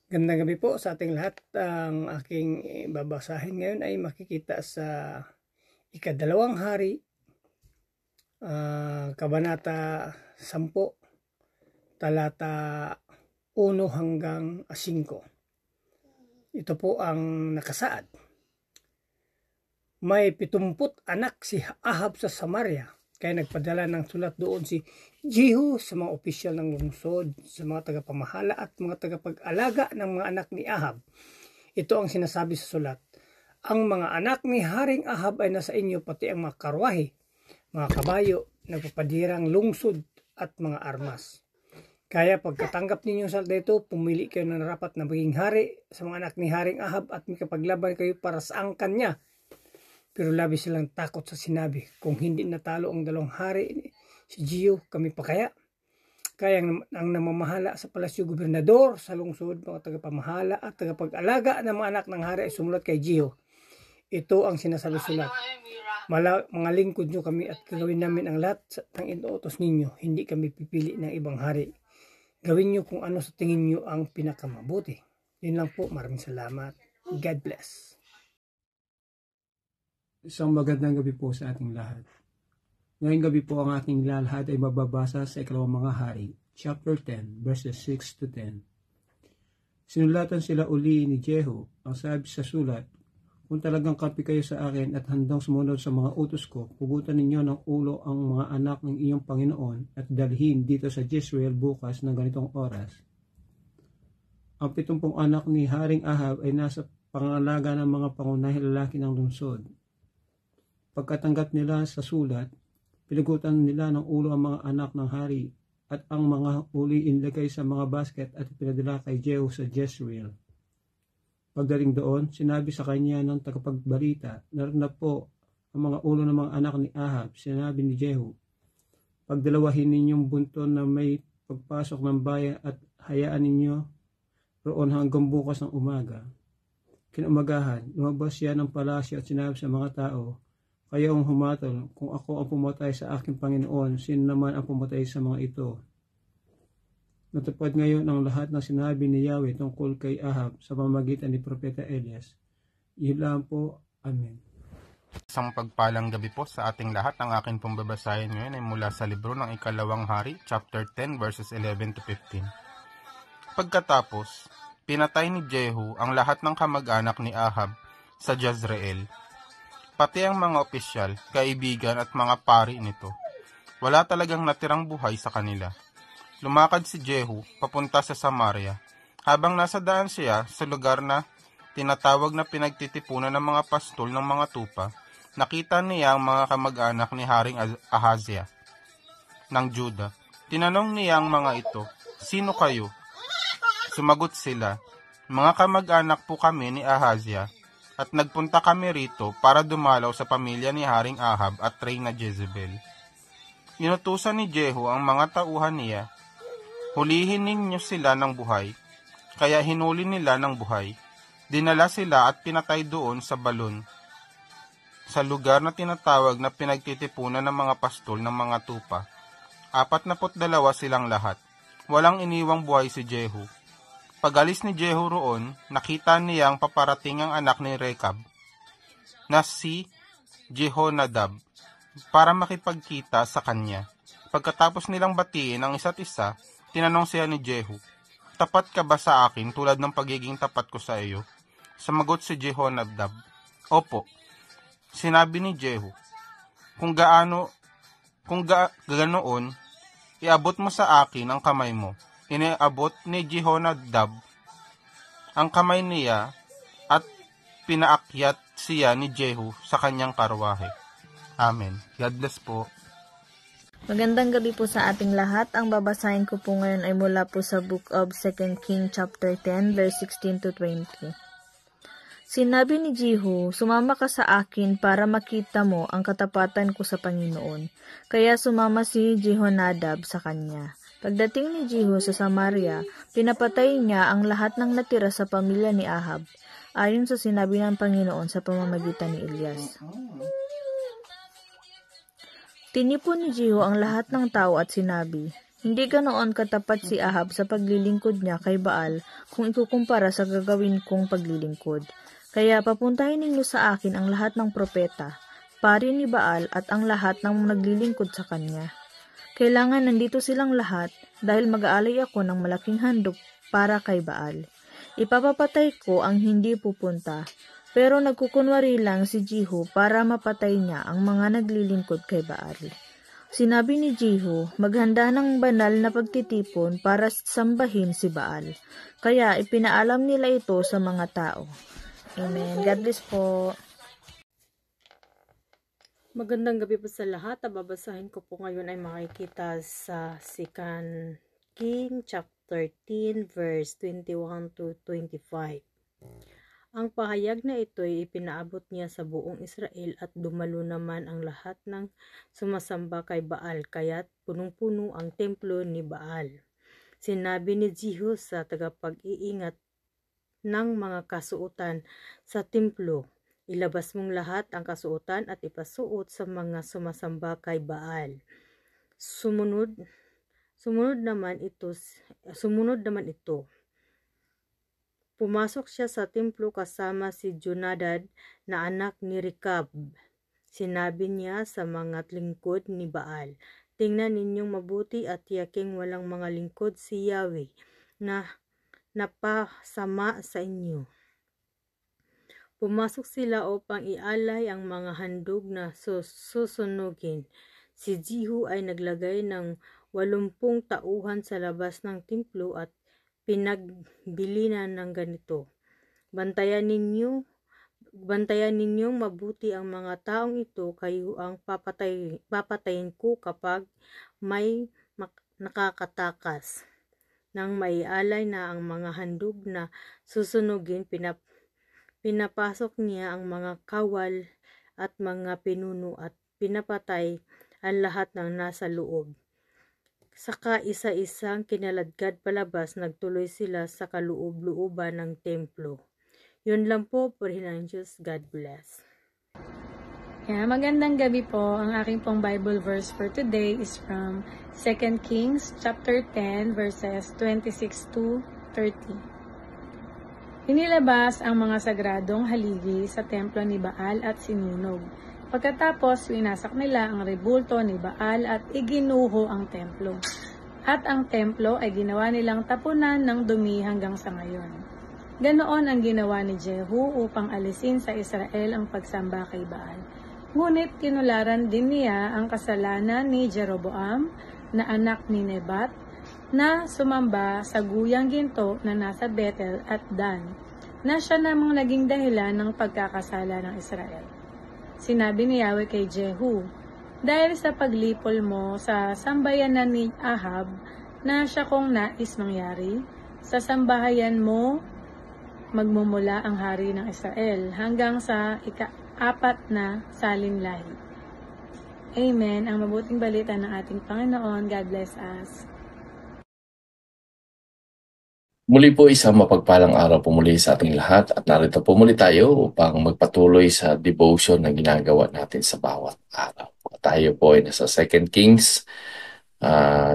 Gandang gabi po sa ating lahat. Ang aking babasahin ngayon ay makikita sa Ikadalawang Hari, Kabanata 10, talata 1 hanggang 5. Ito po ang nakasaad. May 70 anak si Ahab sa Samaria, kaya nagpadala ng sulat doon si Jehu sa mga opisyal ng lungsod, sa mga tagapamahala at mga tagapag-alaga ng mga anak ni Ahab. Ito ang sinasabi sa sulat: ang mga anak ni Haring Ahab ay nasa inyo, pati ang mga karwahe, mga kabayo, nagpapadirang lungsod at mga armas. Kaya pagkatanggap ninyo sa dito, pumili kayo ng rapat na maging hari sa mga anak ni Haring Ahab at makapaglaban kayo para sa angkan niya. Pero labis silang takot sa sinabi, kung hindi natalo ang dalawang hari, si Jehu, kami pa kaya? Kaya ang namamahala sa palasyo, gobernador sa lungsod, mga tagapamahala at tagapag-alaga ng mga anak ng hari ay sumulat kay Jehu. Ito ang sinasabi sulat: mga lingkod nyo kami at gagawin namin ang lahat ng inuutos ninyo. Hindi kami pipili ng ibang hari. Gawin nyo kung ano sa tingin nyo ang pinakamabuti. Yun lang po. Maraming salamat. God bless. Isang magandang gabi po sa ating lahat. Ngayong gabi po ang ating lalahad ay mababasa sa Ikalawang Mga Hari, chapter 10, verses 6 to 10. Sinulatan sila uli ni Jehu. Ang sabi sa sulat, kung talagang kapi kayo sa akin at handang sumunod sa mga utos ko, pugutan ninyo ng ulo ang mga anak ng iyong Panginoon at dalhin dito sa Jezreel bukas ng ganitong oras. Ang 70 anak ni Haring Ahab ay nasa pangalaga ng mga pangunahing lalaki ng lungsod. Pagkatanggap nila sa sulat, pinagutan nila ng ulo ang mga anak ng hari at ang mga uli inilagay sa mga basket at pinadala kay Jehu sa Jezreel. Pagdating doon, sinabi sa kanya ng tagapagbalita, naroon na po ang mga ulo ng mga anak ni Ahab. Sinabi ni Jehu, pagdalawahin ninyong bunton na may pagpasok ng bayan at hayaan ninyo roon hanggang bukas ng umaga. Kinaumagahan, lumabas siya ng palasyo at sinabi sa mga tao, kayo ang humatol, kung ako ang pumatay sa aking Panginoon, sino naman ang pumatay sa mga ito? Natupad ngayon ang lahat ng sinabi ni Yahweh tungkol kay Ahab sa pamamagitan ni Propeta Elias. Iyon lang po. Amen. Isang pagpalang gabi po sa ating lahat. Ang akin pong babasahin ngayon ay mula sa libro ng Ikalawang Hari, chapter 10, verses 11 to 15. Pagkatapos, pinatay ni Jehu ang lahat ng kamag-anak ni Ahab sa Jezreel, pati ang mga opisyal, kaibigan at mga pari nito. Wala talagang natirang buhay sa kanila. Lumakad si Jehu papunta sa Samaria. Habang nasa daan siya sa lugar na tinatawag na pinagtitipunan ng mga pastol ng mga tupa, nakita niya ang mga kamag-anak ni Haring Ahaziah ng Juda. Tinanong niya ang mga ito, sino kayo? Sumagot sila, mga kamag-anak po kami ni Ahaziah, at nagpunta kami rito para dumalaw sa pamilya ni Haring Ahab at Reyna Jezebel. Inutusan ni Jehu ang mga tauhan niya, hulihin ninyo sila ng buhay. Kaya hinuli nila ng buhay. Dinala sila at pinatay doon sa balon, sa lugar na tinatawag na pinagtitipunan ng mga pastol ng mga tupa. 42 silang lahat. Walang iniwang buhay si Jehu. Pag-alis ni Jehu roon, nakita niya ang paparating ang anak ni Rekab, na si Jehonadab, para makipagkita sa kanya. Pagkatapos nilang batiin ang isa't isa, tinanong siya ni Jehu, tapat ka ba sa akin tulad ng pagiging tapat ko sa iyo? Sumagot si Jehonadab, opo. Sinabi ni Jehu, kung ganoon, iabot mo sa akin ang kamay mo. Iniabot ni Jehonadab ang kamay niya at pinaakyat siya ni Jehu sa kanyang karwahe. Amen. God bless po. Magandang gabi po sa ating lahat. Ang babasahin ko po ngayon ay mula po sa Book of 2 King chapter 10 verse 16 to 20. Sinabi ni Jehu, sumama ka sa akin para makita mo ang katapatan ko sa Panginoon. Kaya sumama si Jehonadab sa kanya. Pagdating ni Jehu sa Samaria, pinapatay niya ang lahat ng natira sa pamilya ni Ahab, ayon sa sinabi ng Panginoon sa pamamagitan ni Elias. Tinipon ni Jehu ang lahat ng tao at sinabi, Hindi ganoon katapat si Ahab sa paglilingkod niya kay Baal kung ikukumpara sa gagawin kong paglilingkod. Kaya papuntahin ninyo sa akin ang lahat ng propeta, pari ni Baal at ang lahat ng naglilingkod sa kanya. Kailangan nandito silang lahat dahil mag-aalay ako ng malaking handog para kay Baal. Ipapapatay ko ang hindi pupunta, pero nagkukunwari lang si Jehu para mapatay niya ang mga naglilingkod kay Baal. Sinabi ni Jehu, maghanda ng banal na pagtitipon para sambahin si Baal. Kaya ipinaalam nila ito sa mga tao. Amen. God bless po. Magandang gabi po sa lahat. Babasahin ko po ngayon ay makikita sa 2 King chapter 13 verse 21 to 25. Ang pahayag na ito ay ipinaabot niya sa buong Israel at dumalo naman ang lahat ng sumasamba kay Baal, kaya't punong-puno ang templo ni Baal. Sinabi ni Jehu sa tagapag-iingat ng mga kasuotan sa templo, ilabas mong lahat ang kasuotan at ipasuot sa mga sumasamba kay Baal. Sumunod naman ito. Pumasok siya sa templo kasama si Jonadab na anak ni Rekab. Sinabi niya sa mga lingkod ni Baal, tingnan ninyong mabuti at tiyaking walang mga lingkod si Yahweh na napasama sa inyo. Pumasok sila upang ialay ang mga handog na susunugin. Si Jehu ay naglagay ng 80 tauhan sa labas ng templo at pinagbilinan ng ganito. Bantayan ninyong mabuti ang mga taong ito, kayo ang papatayin ko kapag may nakakatakas. Nang maialay na ang mga handog na susunugin, pinapasok niya ang mga kawal at mga pinuno at pinapatay ang lahat ng nasa loob. Saka isa-isang kinaladkad palabas, nagtuloy sila sa kaloob-looban ng templo. Yun lang po, purihin ng Diyos. God bless. Magandang gabi po. Ang aking pong Bible verse for today is from 2 Kings chapter 10 verses 26 to 30. Inilabas ang mga sagradong haligi sa templo ni Baal at sinunog. Pagkatapos, winasak nila ang rebulto ni Baal at iginuho ang templo. At ang templo ay ginawa nilang tapunan ng dumi hanggang sa ngayon. Ganoon ang ginawa ni Jehu upang alisin sa Israel ang pagsamba kay Baal. Ngunit tinularan din niya ang kasalanan ni Jeroboam na anak ni Nebat na sumamba sa guyang ginto na nasa Bethel at Dan, na siya namang naging dahilan ng pagkakasala ng Israel. Sinabi ni Yahweh kay Jehu, dahil sa paglipol mo sa sambayanan ni Ahab na siya kong nais mangyari, sa sambahayan mo magmumula ang hari ng Israel hanggang sa ika-4 na salinlahi. Amen. Ang mabuting balita ng ating Panginoon. God bless us. Muli po isang mapagpalang araw po muli sa ating lahat at narito po muli tayo upang magpatuloy sa devotion na ginagawa natin sa bawat araw. Tayo po ay nasa 2 Kings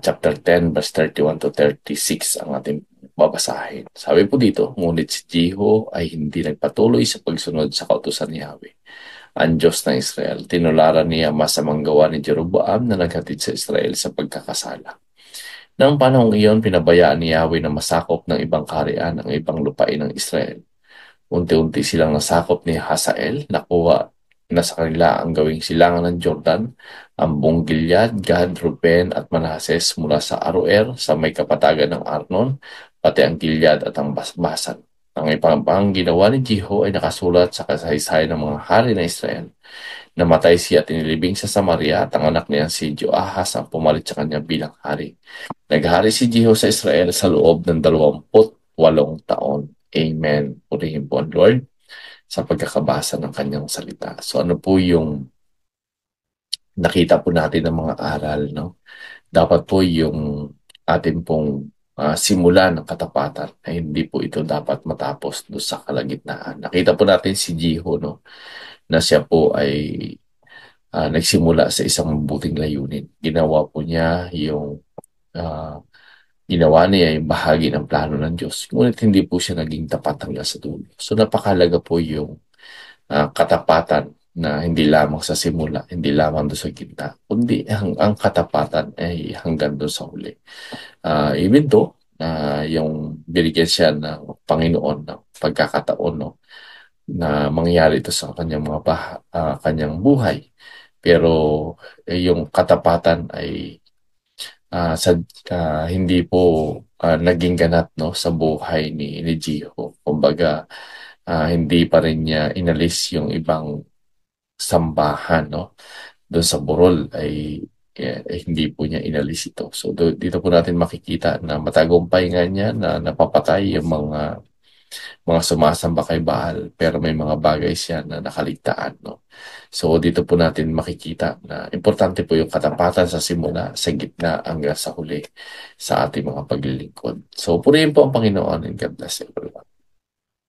chapter 10 verse 31 to 36 ang ating babasahin. Sabi po dito, ngunit si Jehu ay hindi nagpatuloy sa pagsunod sa kautusan ni Yahweh, ang Diyos ng Israel. Tinularan niya masamang gawa ni Jeroboam na naghatid sa Israel sa pagkakasala. Noong panahong iyon, pinabayaan ni Yahweh na masakop ng ibang kaharian ang ibang lupain ng Israel. Unti-unti silang nasakop ni Hazael, nakuha na sa kanila ang gawing silangan ng Jordan, ang buong Gilead, Gad, Ruben at Manases mula sa Aroer sa may kapatagan ng Arnon, pati ang Gilead at ang Basan. Ang ibang ginawa ni Jehu ay nakasulat sa kasaysayan ng mga hari ng Israel. Namatay siya at inilibing sa Samaria at ang anak niya si Joahaz ang pumalit sa kanya bilang hari. Naghari si Jehu sa Israel sa loob ng 28 taon. Amen. Purihin po ang Lord sa pagkakabasa ng kanyang salita. So ano po yung nakita po natin ng mga aral, no? Dapat po yung atin pong simula ng katapatan ay hindi po ito dapat matapos doon sa kalagitnaan. Nakita po natin si Jehu, no? Na siya po ay nagsimula sa isang mabuting layunin. Ginawa po niya yung ginawa niya yung bahagi ng plano ng Diyos. Ngunit hindi po siya naging tapat hanggang sa dulo. So napakalaga po yung katapatan na hindi lamang sa simula, hindi lamang doon sa gitna, kundi ang katapatan ay hanggang doon sa huli. Even though yung binigyan siya ng Panginoon ng pagkakataon, no, na mangyari ito sa kanyang kanyang buhay. Pero yung katapatan ay hindi po naging ganap, no, sa buhay ni Jiho. Kumbaga, hindi pa rin niya inalis yung ibang sambahan, no, doon sa burol ay hindi po niya inalis ito. So dito po natin makikita na matagumpay nga niya na napapatay yung mga sumasamba kay Baal, pero may mga bagay siya na nakaligtaan, no? So dito po natin makikita na importante po yung katapatan sa simula, sa gitna hanggang sa huli sa ating mga paglilingkod. So purihin po ang Panginoon and God bless everyone.